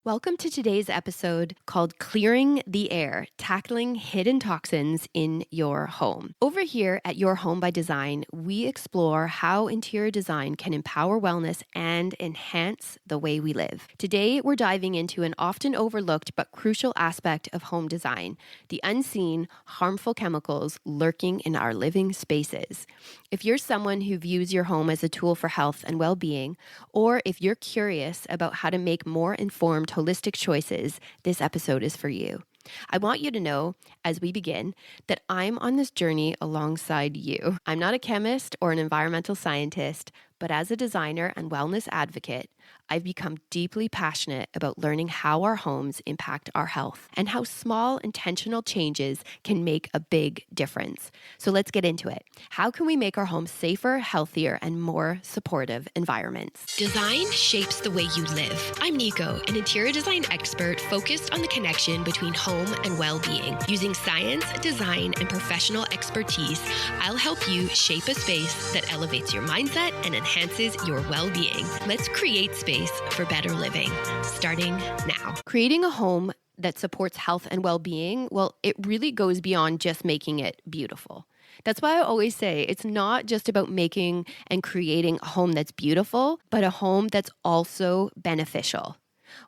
Welcome to today's episode called Clearing the Air, Tackling Hidden Toxins in Your Home. Over here at Your Home by Design, we explore how interior design can empower wellness and enhance the way we live. Today, we're diving into an often overlooked but crucial aspect of home design, the unseen, harmful chemicals lurking in our living spaces. If you're someone who views your home as a tool for health and well-being, or if you're curious about how to make more informed holistic choices, this episode is for you. I want you to know, as we begin, that I'm on this journey alongside you. I'm not a chemist or an environmental scientist, but as a designer and wellness advocate, I've become deeply passionate about learning how our homes impact our health and how small intentional changes can make a big difference. So let's get into it. How can we make our homes safer, healthier, and more supportive environments? Design shapes the way you live. I'm Nico, an interior design expert focused on the connection between home and well-being. Using science, design, and professional expertise, I'll help you shape a space that elevates your mindset and enhances your well-being. Let's create space for better living, starting now. Creating a home that supports health and well-being, well, it really goes beyond just making it beautiful. That's why I always say it's not just about making and creating a home that's beautiful, but a home that's also beneficial.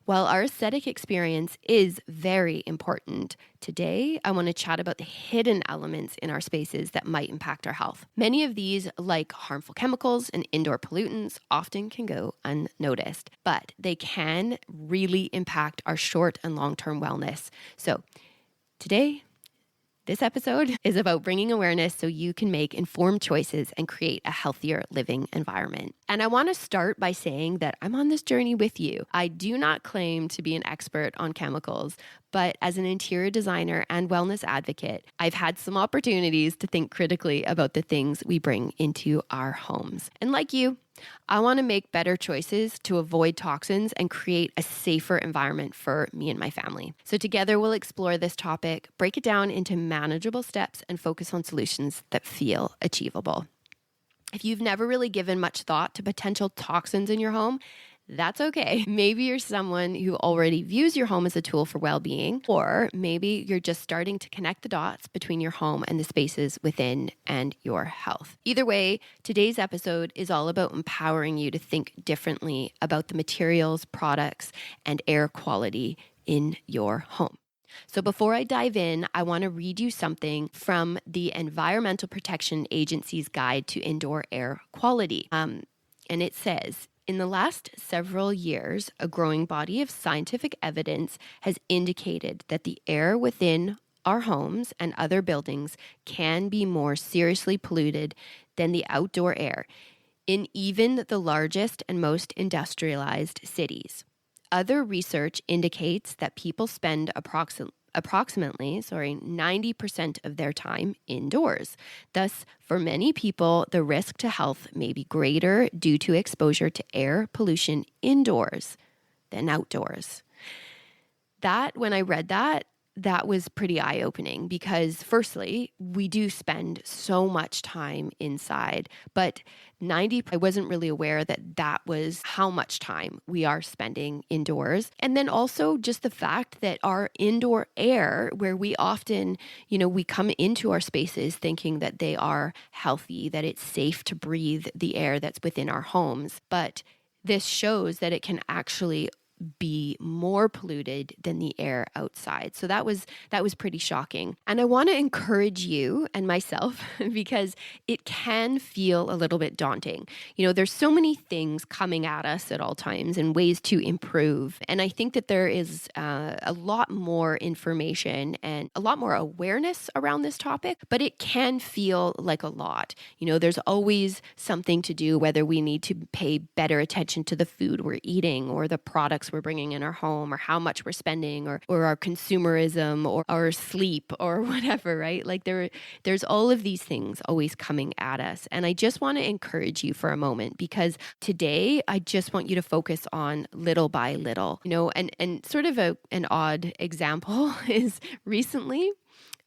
While our aesthetic experience is very important, today I want to chat about the hidden elements in our spaces that might impact our health. Many of these, like harmful chemicals and indoor pollutants, often can go unnoticed, but they can really impact our short and long-term wellness. So today, this episode is about bringing awareness so you can make informed choices and create a healthier living environment. And I want to start by saying that I'm on this journey with you. I do not claim to be an expert on chemicals, but as an interior designer and wellness advocate, I've had some opportunities to think critically about the things we bring into our homes. And like you, I want to make better choices to avoid toxins and create a safer environment for me and my family. So together we'll explore this topic, break it down into manageable steps, and focus on solutions that feel achievable. If you've never really given much thought to potential toxins in your home, that's okay. Maybe you're someone who already views your home as a tool for well-being, or maybe you're just starting to connect the dots between your home and the spaces within and your health. Either way, today's episode is all about empowering you to think differently about the materials, products, and air quality in your home. So before I dive in, I want to read you something from the Environmental Protection Agency's Guide to Indoor Air Quality. And it says, in the last several years, a growing body of scientific evidence has indicated that the air within our homes and other buildings can be more seriously polluted than the outdoor air in even the largest and most industrialized cities. Other research indicates that people spend approximately 90% of their time indoors. Thus, for many people, the risk to health may be greater due to exposure to air pollution indoors than outdoors. When I read that was pretty eye-opening because firstly, we do spend so much time inside, but I wasn't really aware that was how much time we are spending indoors. And then also just the fact that our indoor air, where we often, we come into our spaces thinking that they are healthy, that it's safe to breathe the air that's within our homes. But this shows that it can actually be more polluted than the air outside. So that was pretty shocking. And I want to encourage you and myself because it can feel a little bit daunting. There's so many things coming at us at all times and ways to improve. And I think that there is a lot more information and a lot more awareness around this topic, but it can feel like a lot. There's always something to do, whether we need to pay better attention to the food we're eating or the products we're bringing in our home or how much we're spending or our consumerism or our sleep or whatever, right? Like there's all of these things always coming at us. And I just want to encourage you for a moment because today I just want you to focus on little by little, and sort of an odd example is recently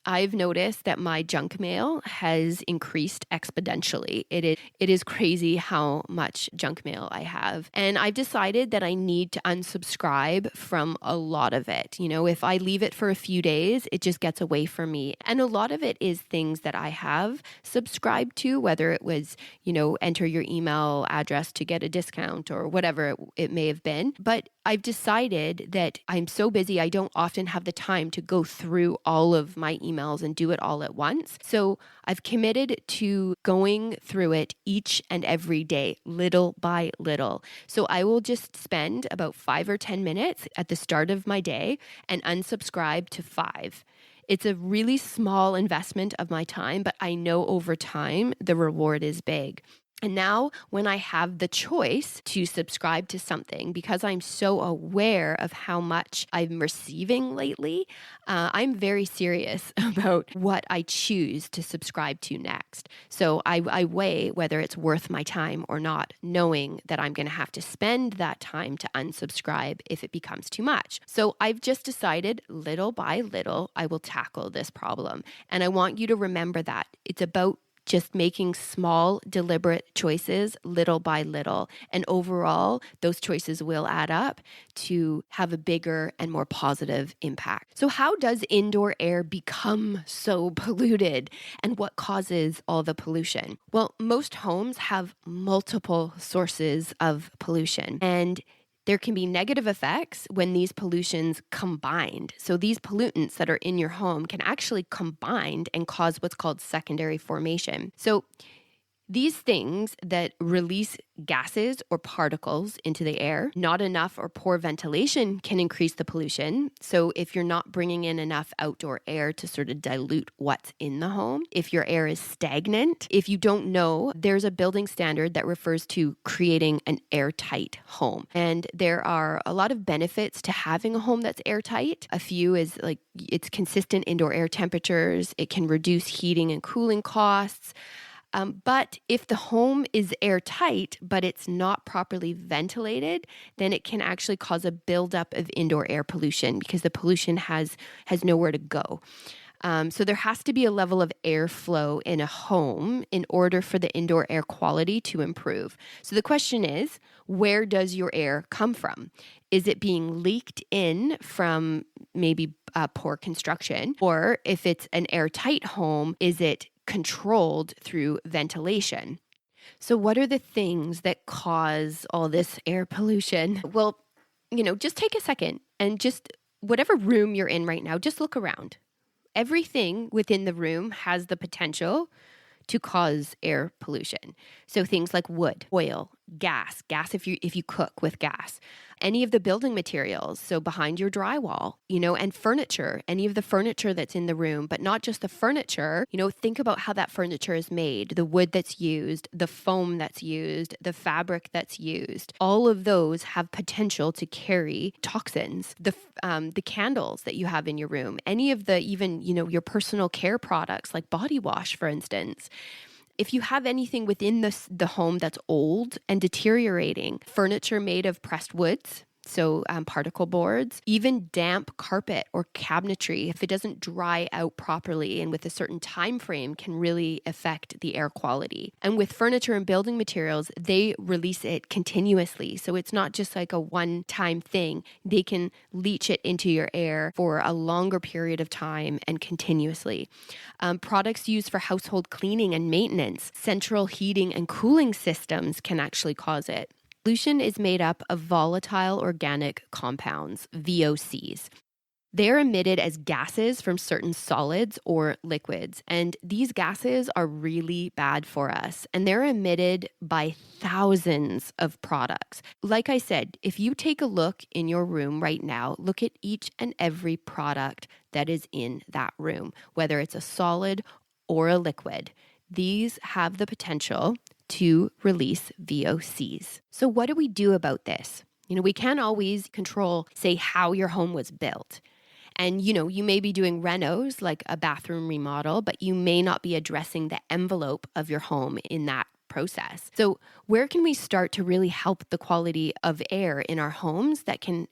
I've noticed that my junk mail has increased exponentially. It is crazy how much junk mail I have. And I've decided that I need to unsubscribe from a lot of it. If I leave it for a few days, it just gets away from me. And a lot of it is things that I have subscribed to, whether it was, enter your email address to get a discount or whatever it may have been. But I've decided that I'm so busy, I don't often have the time to go through all of my emails and do it all at once. So I've committed to going through it each and every day, little by little. So I will just spend about 5 or 10 minutes at the start of my day and unsubscribe to 5. It's a really small investment of my time, but I know over time the reward is big. And now when I have the choice to subscribe to something, because I'm so aware of how much I'm receiving lately, I'm very serious about what I choose to subscribe to next. So I weigh whether it's worth my time or not, knowing that I'm going to have to spend that time to unsubscribe if it becomes too much. So I've just decided little by little, I will tackle this problem. And I want you to remember that it's about just making small, deliberate choices little by little. And overall, those choices will add up to have a bigger and more positive impact. So how does indoor air become so polluted? And what causes all the pollution? Well, most homes have multiple sources of pollution. And there can be negative effects when these pollutions combined. So these pollutants that are in your home can actually combine and cause what's called secondary formation. So these things that release gases or particles into the air, not enough or poor ventilation can increase the pollution. So if you're not bringing in enough outdoor air to sort of dilute what's in the home, if your air is stagnant, if you don't know, there's a building standard that refers to creating an airtight home. And there are a lot of benefits to having a home that's airtight. A few is like it's consistent indoor air temperatures, it can reduce heating and cooling costs. But if the home is airtight, but it's not properly ventilated, then it can actually cause a buildup of indoor air pollution because the pollution has nowhere to go. So there has to be a level of airflow in a home in order for the indoor air quality to improve. So the question is, where does your air come from? Is it being leaked in from maybe poor construction? Or if it's an airtight home, is it controlled through ventilation? So what are the things that cause all this air pollution? Well, just take a second and just whatever room you're in right now, just look around. Everything within the room has the potential to cause air pollution. So things like wood, oil, gas if you cook with gas, any of the building materials, so behind your drywall, and furniture, any of the furniture that's in the room, but not just the furniture, think about how that furniture is made, the wood that's used, the foam that's used, the fabric that's used. All of those have potential to carry toxins. The candles that you have in your room, any of the even, your personal care products like body wash, for instance. If you have anything within the home that's old and deteriorating, furniture made of pressed woods, so particle boards, even damp carpet or cabinetry, if it doesn't dry out properly and with a certain time frame, can really affect the air quality. And with furniture and building materials, they release it continuously. So it's not just like a one-time thing. They can leach it into your air for a longer period of time and continuously. Products used for household cleaning and maintenance, central heating and cooling systems can actually cause it. Pollution is made up of volatile organic compounds, VOCs. They're emitted as gases from certain solids or liquids, and these gases are really bad for us, and they're emitted by thousands of products. Like I said, if you take a look in your room right now, look at each and every product that is in that room, whether it's a solid or a liquid. These have the potential to release VOCs. So what do we do about this? We can't always control, say, how your home was built. And, you may be doing renos, like a bathroom remodel, but you may not be addressing the envelope of your home in that process. So where can we start to really help the quality of air in our homes that can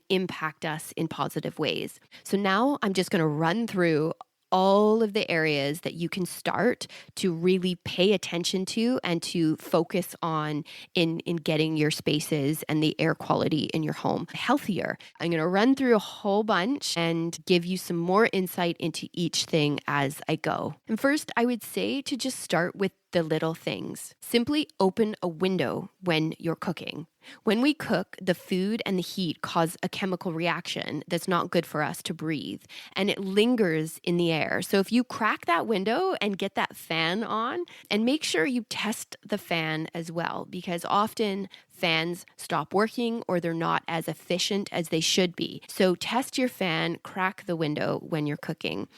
impact us in positive ways? So now I'm just going to run through all of the areas that you can start to really pay attention to and to focus on in getting your spaces and the air quality in your home healthier. I'm going to run through a whole bunch and give you some more insight into each thing as I go. And first, I would say to just start with the little things. Simply open a window when you're cooking. When we cook, the food and the heat cause a chemical reaction that's not good for us to breathe, and it lingers in the air. So if you crack that window and get that fan on, and make sure you test the fan as well, because often fans stop working or they're not as efficient as they should be. So test your fan, crack the window when you're cooking.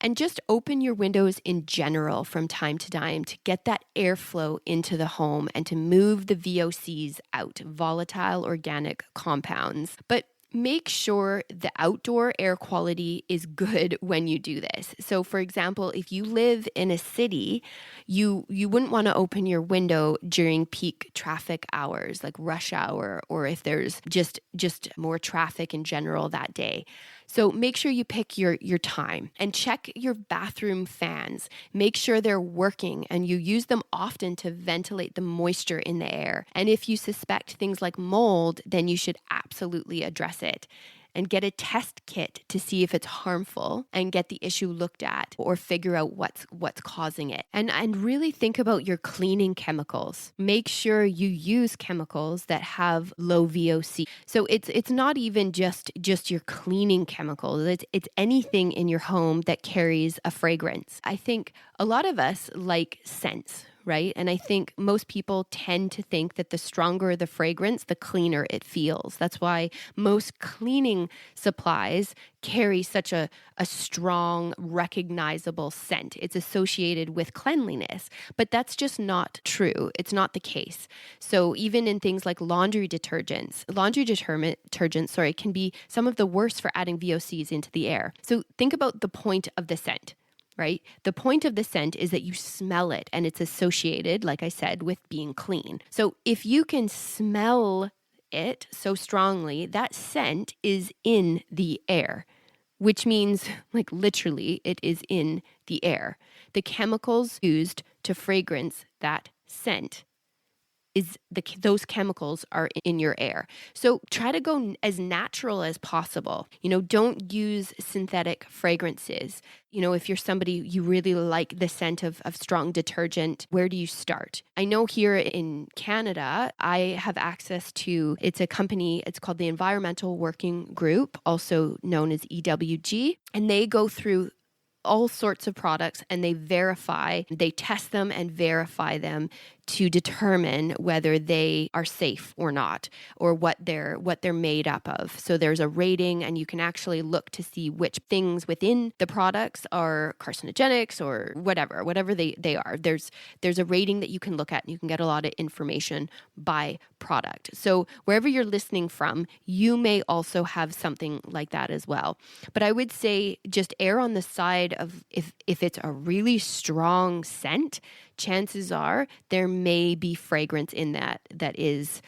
And just open your windows in general from time to time to get that airflow into the home and to move the VOCs out, volatile organic compounds. But make sure the outdoor air quality is good when you do this. So for example, if you live in a city, you wouldn't want to open your window during peak traffic hours, like rush hour, or if there's just more traffic in general that day. So make sure you pick your time and check your bathroom fans. Make sure they're working and you use them often to ventilate the moisture in the air. And if you suspect things like mold, then you should absolutely address it and get a test kit to see if it's harmful and get the issue looked at or figure out what's causing it. And really think about your cleaning chemicals. Make sure you use chemicals that have low VOC. So it's not even just your cleaning chemicals. It's anything in your home that carries a fragrance. I think a lot of us like scents, right? And I think most people tend to think that the stronger the fragrance, the cleaner it feels. That's why most cleaning supplies carry such a strong, recognizable scent. It's associated with cleanliness, but that's just not true. It's not the case. So even in things like laundry detergents, can be some of the worst for adding VOCs into the air. So think about the point of the scent. Right? The point of the scent is that you smell it and it's associated, like I said, with being clean. So if you can smell it so strongly, that scent is in the air, which means like literally it is in the air. The chemicals used to fragrance that scent those chemicals are in your air. So try to go as natural as possible. Don't use synthetic fragrances. If you're somebody, you really like the scent of strong detergent, where do you start? I know here in Canada, I have access to, it's a company, it's called the Environmental Working Group, also known as EWG, and they go through all sorts of products and they test them and verify them to determine whether they are safe or not, or what they're made up of. So there's a rating and you can actually look to see which things within the products are carcinogenics or whatever they are. There's a rating that you can look at and you can get a lot of information by product. So wherever you're listening from, you may also have something like that as well. But I would say just err on the side of if it's a really strong scent, chances are there may be fragrance in that is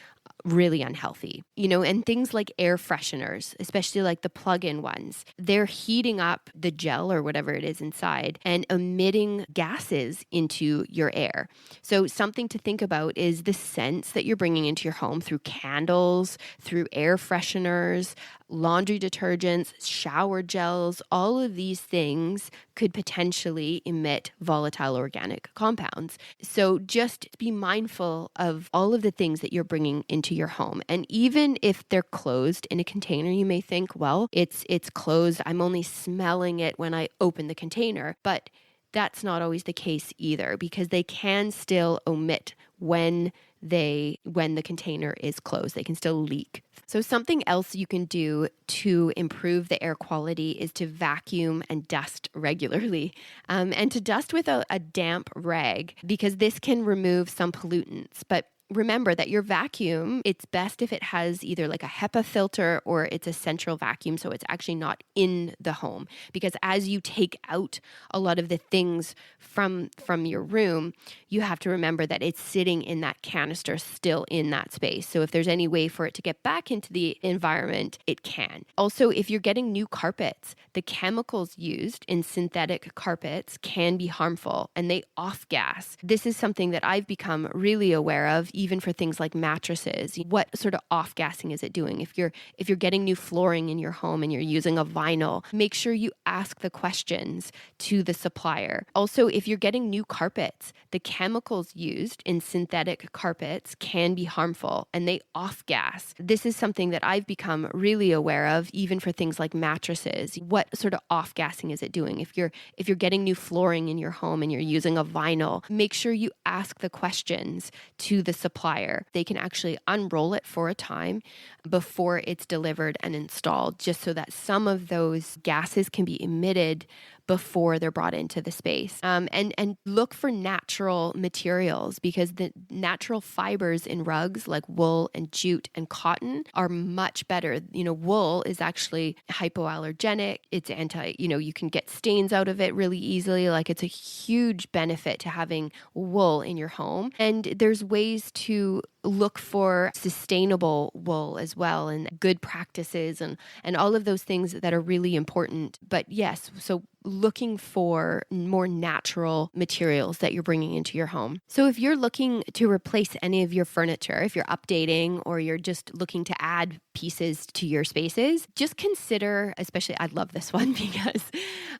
really unhealthy, and things like air fresheners, especially like the plug-in ones, they're heating up the gel or whatever it is inside and emitting gases into your air. So something to think about is the scents that you're bringing into your home through candles, through air fresheners, laundry detergents, shower gels. All of these things could potentially emit volatile organic compounds. So just be mindful of all of the things that you're bringing into your home. And even if they're closed in a container, you may think, well, it's closed. I'm only smelling it when I open the container. But that's not always the case either, because they can still emit when the container is closed. They can still leak. So something else you can do to improve the air quality is to vacuum and dust regularly, and to dust with a damp rag, because this can remove some pollutants. But remember that your vacuum, it's best if it has either like a HEPA filter or it's a central vacuum, so it's actually not in the home. Because as you take out a lot of the things from your room, you have to remember that it's sitting in that canister still in that space. So if there's any way for it to get back into the environment, it can. Also, if you're getting new carpets, the chemicals used in synthetic carpets can be harmful and they off gas. This is something that I've become really aware of, even for things like mattresses. What sort of off gassing is it doing? If you're getting new flooring in your home and you're using a vinyl, make sure you ask the questions to the supplier. Also, if you're getting new carpets, the chemicals used in synthetic carpets can be harmful and they off gas. This is something that I've become really aware of, even for things like mattresses. What sort of off gassing is it doing? If you're getting new flooring in your home and you're using a vinyl, make sure you ask the questions to the supplier. They can actually unroll it for a time before it's delivered and installed, just so that some of those gases can be emitted before they're brought into the space. And look for natural materials, because the natural fibers in rugs like wool and jute and cotton are much better. Wool is actually hypoallergenic. It's you can get stains out of it really easily. Like, it's a huge benefit to having wool in your home. And there's ways to look for sustainable wool as well, and good practices and all of those things that are really important. But yes, so looking for more natural materials that you're bringing into your home. So if you're looking to replace any of your furniture, if you're updating or you're just looking to add pieces to your spaces, just consider, especially, I love this one because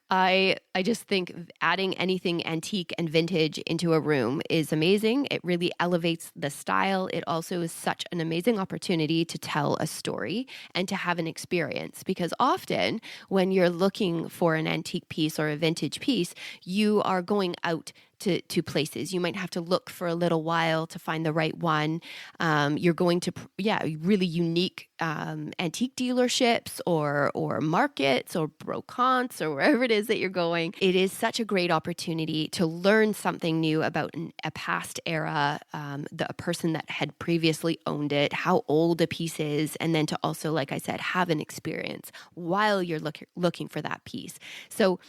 I just think adding anything antique and vintage into a room is amazing. It really elevates the style. It also is such an amazing opportunity to tell a story and to have an experience, because often when you're looking for an antique piece or a vintage piece, you are going out to places. You might have to look for a little while to find the right one. You're going to, really unique antique dealerships or markets or brocants or wherever it is that you're going. It is such a great opportunity to learn something new about a past era, a person that had previously owned it, how old a piece is, and then to also, like I said, have an experience while you're looking for that piece. So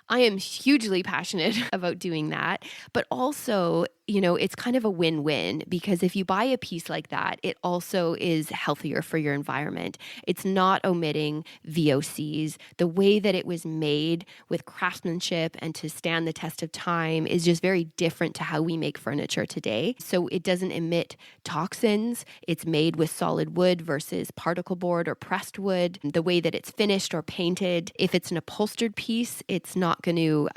I am hugely passionate about doing that, but also, it's kind of a win-win, because if you buy a piece like that, it also is healthier for your environment. It's not omitting VOCs. The way that it was made with craftsmanship and to stand the test of time is just very different to how we make furniture today. So it doesn't emit toxins. It's made with solid wood versus particle board or pressed wood. The way that it's finished or painted, if it's an upholstered piece, it's not going to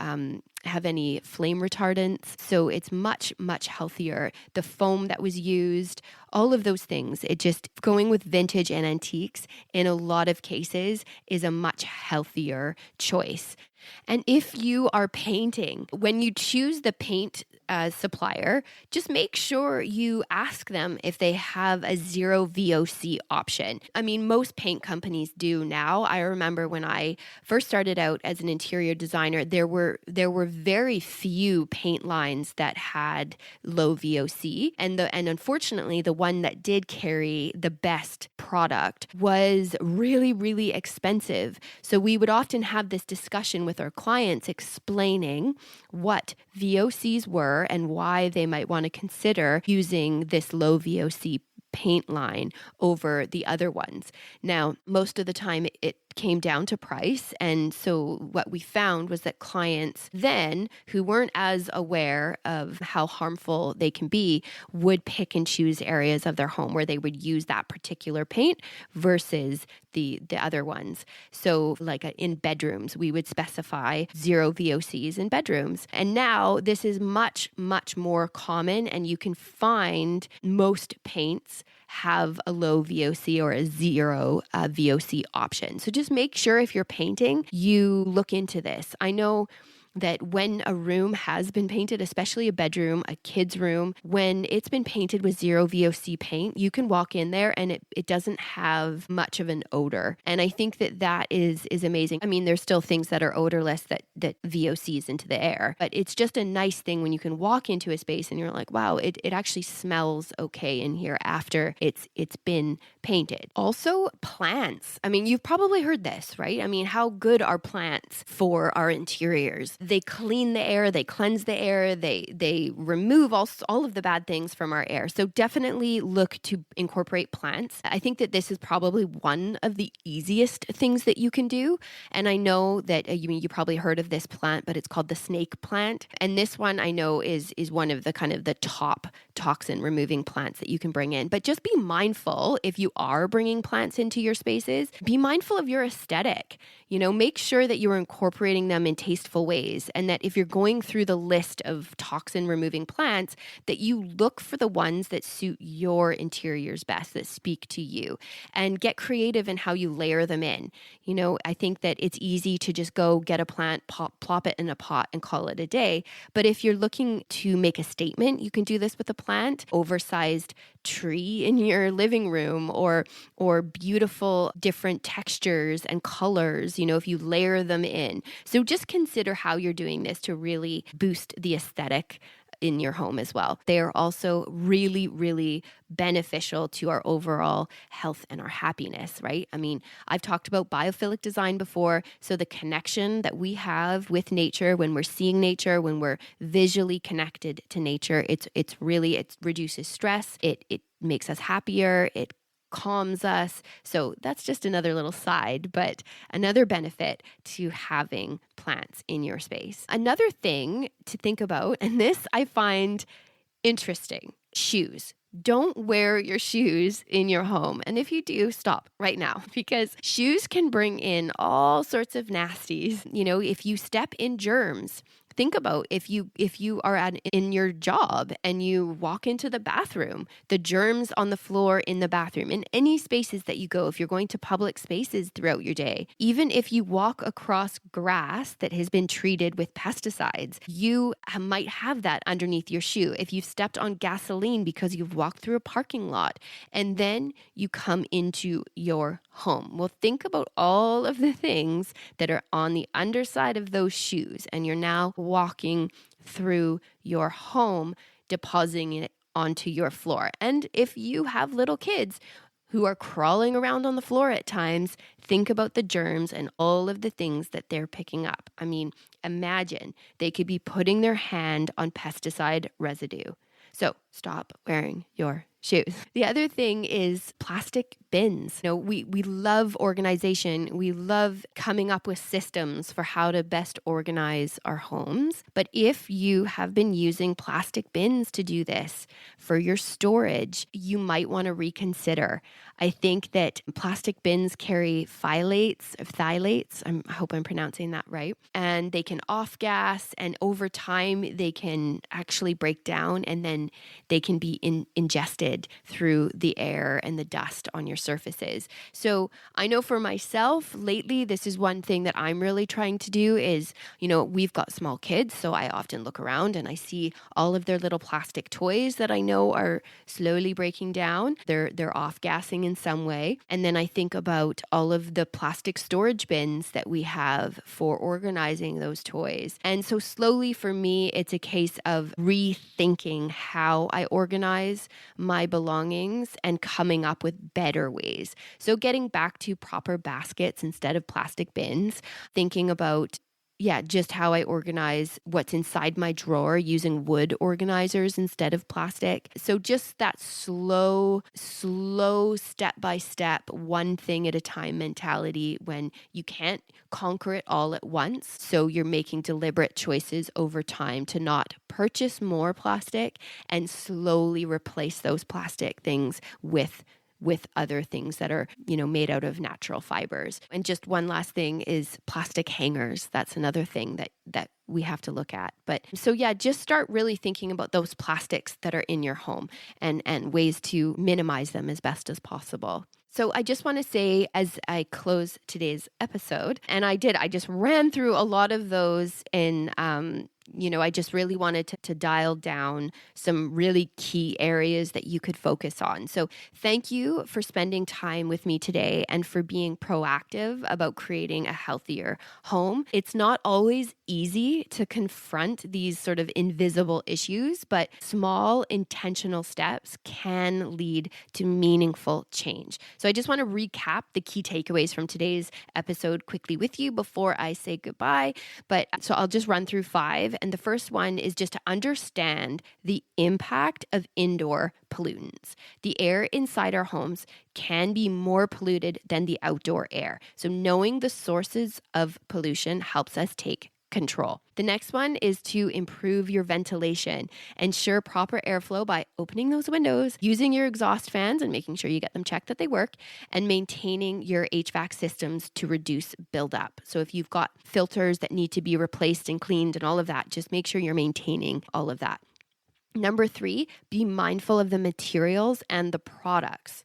have any flame retardants. So it's much, much healthier. The foam that was used, all of those things, it just going with vintage and antiques in a lot of cases is a much healthier choice. And if you are painting, when you choose the paint supplier, just make sure you ask them if they have a zero VOC option. I mean, most paint companies do now. I remember when I first started out as an interior designer, there were very few paint lines that had low VOC, and unfortunately, the one that did carry the best product was really, really expensive. So we would often have this discussion with our clients explaining what VOCs were and why they might want to consider using this low VOC paint line over the other ones. Now, most of the time it came down to price. And so what we found was that clients then, who weren't as aware of how harmful they can be, would pick and choose areas of their home where they would use that particular paint versus the other ones. So like in bedrooms, we would specify zero VOCs in bedrooms. And now this is much, much more common, and you can find most paints have a low VOC or a zero VOC option. So just make sure if you're painting, you look into this. I know that when a room has been painted, especially a bedroom, a kid's room, when it's been painted with zero VOC paint, you can walk in there and it doesn't have much of an odor. And I think that is amazing. I mean, there's still things that are odorless that VOCs into the air, but it's just a nice thing when you can walk into a space and you're like, wow, it actually smells okay in here after it's been painted. Also, plants. I mean, you've probably heard this, right? I mean, how good are plants for our interiors? They clean the air, they cleanse the air, they remove all of the bad things from our air. So definitely look to incorporate plants. I think that this is probably one of the easiest things that you can do. And I know that you probably heard of this plant, but it's called the snake plant. And this one I know is one of the kind of the top toxin removing plants that you can bring in. But just be mindful if you are bringing plants into your spaces, be mindful of your aesthetic. Make sure that you're incorporating them in tasteful ways, and that if you're going through the list of toxin removing plants, that you look for the ones that suit your interiors best, that speak to you, and get creative in how you layer them in. I think that it's easy to just go get a plant, plop it in a pot and call it a day. But if you're looking to make a statement, you can do this with a plant, oversized tree in your living room, or beautiful different textures and colors, if you layer them in. So just consider how you're doing this to really boost the aesthetic in your home as well. They are also really, really beneficial to our overall health and our happiness, right? I mean, I've talked about biophilic design before. So the connection that we have with nature, when we're seeing nature, when we're visually connected to nature, it reduces stress. It makes us happier. It calms us. So that's just another little side, but another benefit to having plants in your space. Another thing to think about, and this I find interesting, shoes. Don't wear your shoes in your home. And if you do, stop right now, because shoes can bring in all sorts of nasties. If you step in germs, think about if you are in your job and you walk into the bathroom, the germs on the floor in the bathroom, in any spaces that you go, if you're going to public spaces throughout your day, even if you walk across grass that has been treated with pesticides, you might have that underneath your shoe. If you've stepped on gasoline because you've walked through a parking lot and then you come into your home. Well, think about all of the things that are on the underside of those shoes, and you're now walking through your home, depositing it onto your floor. And if you have little kids who are crawling around on the floor at times, think about the germs and all of the things that they're picking up. I mean, imagine they could be putting their hand on pesticide residue. So stop wearing your shoes. The other thing is plastic bins. We love organization. We love coming up with systems for how to best organize our homes. But if you have been using plastic bins to do this for your storage, you might want to reconsider. I think that plastic bins carry phthalates. I hope I'm pronouncing that right. And they can off gas, and over time they can actually break down, and then they can be ingested through the air and the dust on your surfaces. So I know for myself, lately, this is one thing that I'm really trying to do is, we've got small kids, so I often look around and I see all of their little plastic toys that I know are slowly breaking down. They're off-gassing in some way. And then I think about all of the plastic storage bins that we have for organizing those toys. And so slowly for me, it's a case of rethinking how I organize my belongings and coming up with better ways. So getting back to proper baskets instead of plastic bins, thinking about just how I organize what's inside my drawer using wood organizers instead of plastic. So just that slow step-by-step, one thing at a time mentality when you can't conquer it all at once. So you're making deliberate choices over time to not purchase more plastic and slowly replace those plastic things with other things that are, made out of natural fibers. And just one last thing is plastic hangers. That's another thing that we have to look at. But so just start really thinking about those plastics that are in your home and ways to minimize them as best as possible. So I just want to say as I close today's episode, and I just ran through a lot of those and, I just really wanted to dial down some really key areas that you could focus on. So thank you for spending time with me today and for being proactive about creating a healthier home. It's not always easy to confront these sort of invisible issues, but small intentional steps can lead to meaningful change. So I just want to recap the key takeaways from today's episode quickly with you before I say goodbye. So I'll just run through 5. And the first one is just to understand the impact of indoor pollutants. The air inside our homes can be more polluted than the outdoor air. So knowing the sources of pollution helps us take control. The next one is to improve your ventilation. Ensure proper airflow by opening those windows, using your exhaust fans and making sure you get them checked that they work, and maintaining your HVAC systems to reduce buildup. So if you've got filters that need to be replaced and cleaned and all of that, just make sure you're maintaining all of that. Number 3, be mindful of the materials and the products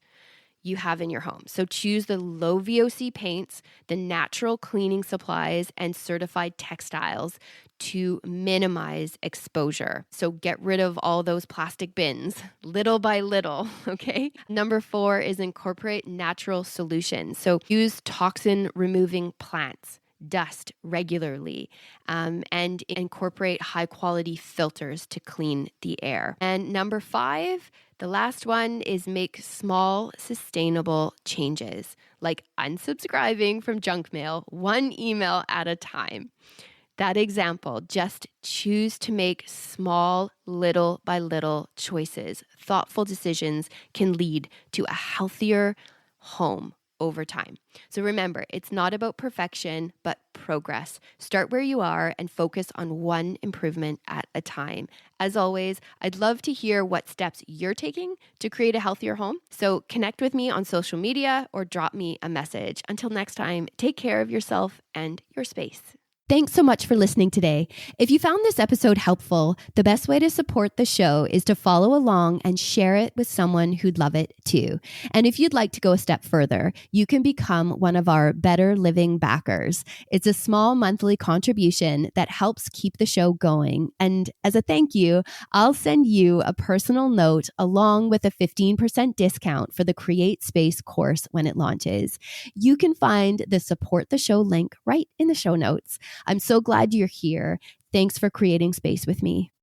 you have in your home. So choose the low VOC paints, the natural cleaning supplies, and certified textiles to minimize exposure. So get rid of all those plastic bins little by little, okay? Number 4 is incorporate natural solutions. So use toxin removing plants, dust regularly, and incorporate high quality filters to clean the air. And number 5, the last one is make small, sustainable changes, like unsubscribing from junk mail, one email at a time. That example, just choose to make small, little by little choices. Thoughtful decisions can lead to a healthier home over time. So remember, it's not about perfection, but progress. Start where you are and focus on one improvement at a time. As always, I'd love to hear what steps you're taking to create a healthier home. So connect with me on social media or drop me a message. Until next time, take care of yourself and your space. Thanks so much for listening today. If you found this episode helpful, the best way to support the show is to follow along and share it with someone who'd love it too. And if you'd like to go a step further, you can become one of our Better Living backers. It's a small monthly contribution that helps keep the show going. And as a thank you, I'll send you a personal note along with a 15% discount for the Create Space course when it launches. You can find the support the show link right in the show notes. I'm so glad you're here. Thanks for creating space with me.